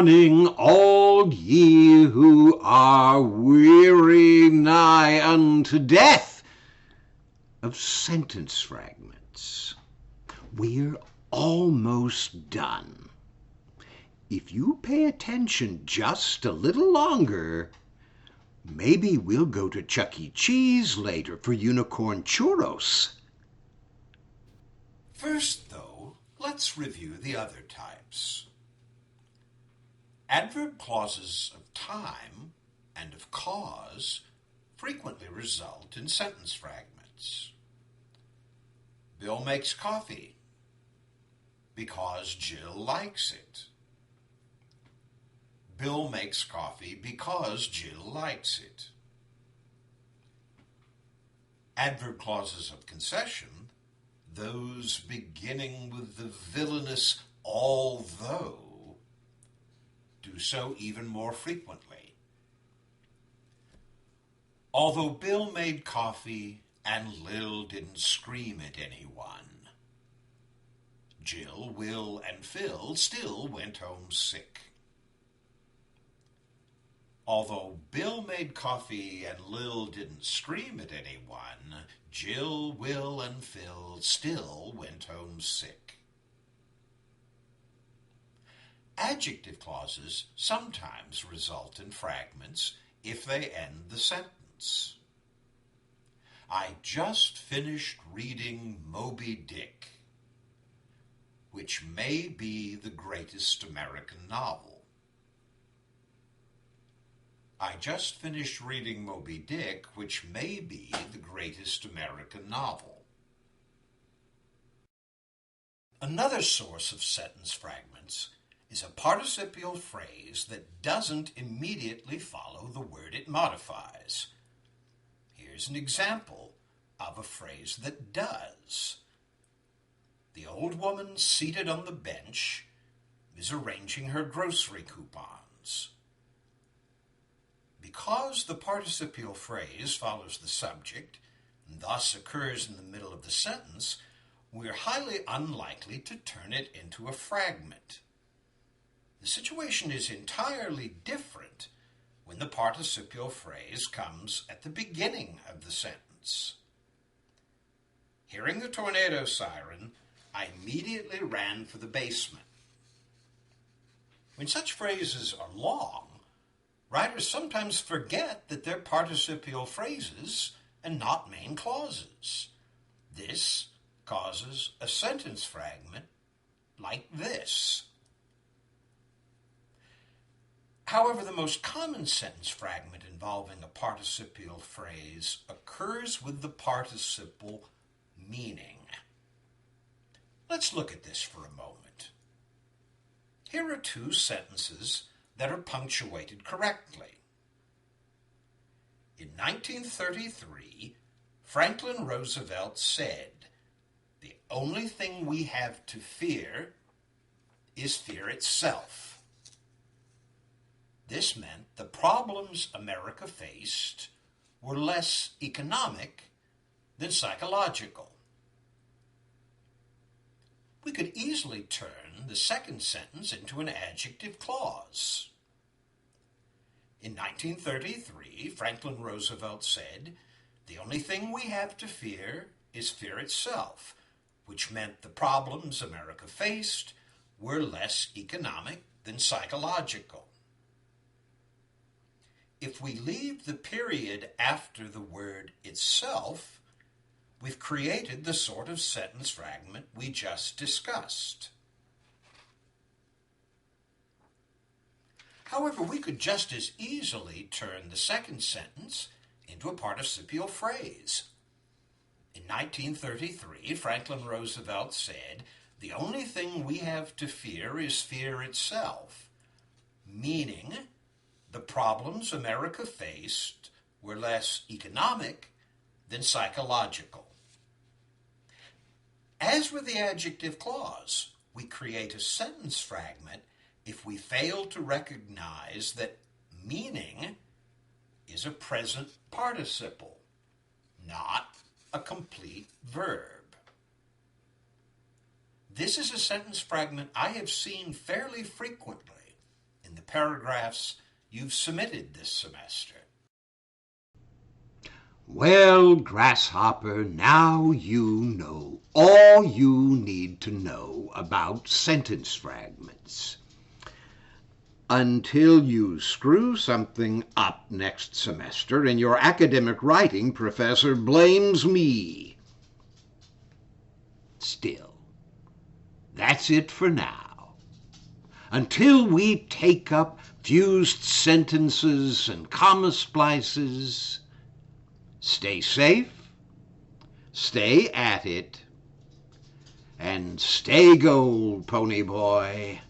morning, all ye who are weary nigh unto death of sentence fragments. We're almost done. If you pay attention just a little longer, maybe we'll go to Chuck E. Cheese later for unicorn churros. First, though, let's review the other types. Adverb clauses of time and of cause frequently result in sentence fragments. Bill makes coffee because Jill likes it. Bill makes coffee because Jill likes it. Adverb clauses of concession, those beginning with the villainous although, do so even more frequently. Although Bill made coffee and Lil didn't scream at anyone, Jill, Will, and Phil still went home sick. Although Bill made coffee and Lil didn't scream at anyone, Jill, Will, and Phil still went home sick. Adjective clauses sometimes result in fragments if they end the sentence. I just finished reading Moby Dick, which may be the greatest American novel. I just finished reading Moby Dick, which may be the greatest American novel. Another source of sentence fragments is a participial phrase that doesn't immediately follow the word it modifies. Here's an example of a phrase that does. The old woman seated on the bench is arranging her grocery coupons. Because the participial phrase follows the subject and thus occurs in the middle of the sentence, we're highly unlikely to turn it into a fragment. The situation is entirely different when the participial phrase comes at the beginning of the sentence. Hearing the tornado siren, I immediately ran for the basement. When such phrases are long, writers sometimes forget that they're participial phrases and not main clauses. This causes a sentence fragment like this. However, the most common sentence fragment involving a participial phrase occurs with the participle meaning. Let's look at this for a moment. Here are two sentences that are punctuated correctly. In 1933, Franklin Roosevelt said, "The only thing we have to fear is fear itself." This meant the problems America faced were less economic than psychological. We could easily turn the second sentence into an adjective clause. In 1933, Franklin Roosevelt said, "The only thing we have to fear is fear itself," which meant the problems America faced were less economic than psychological. If we leave the period after the word itself, we've created the sort of sentence fragment we just discussed. However, we could just as easily turn the second sentence into a participial phrase. In 1933, Franklin Roosevelt said, "The only thing we have to fear is fear itself," meaning the problems America faced were less economic than psychological. As with the adjective clause, we create a sentence fragment if we fail to recognize that meaning is a present participle, not a complete verb. This is a sentence fragment I have seen fairly frequently in the paragraphs you've submitted this semester. Well, Grasshopper, now you know all you need to know about sentence fragments. Until you screw something up next semester and your academic writing professor blames me. Still, that's it for now. Until we take up fused sentences and comma splices, stay safe, stay at it, and stay gold, Pony Boy.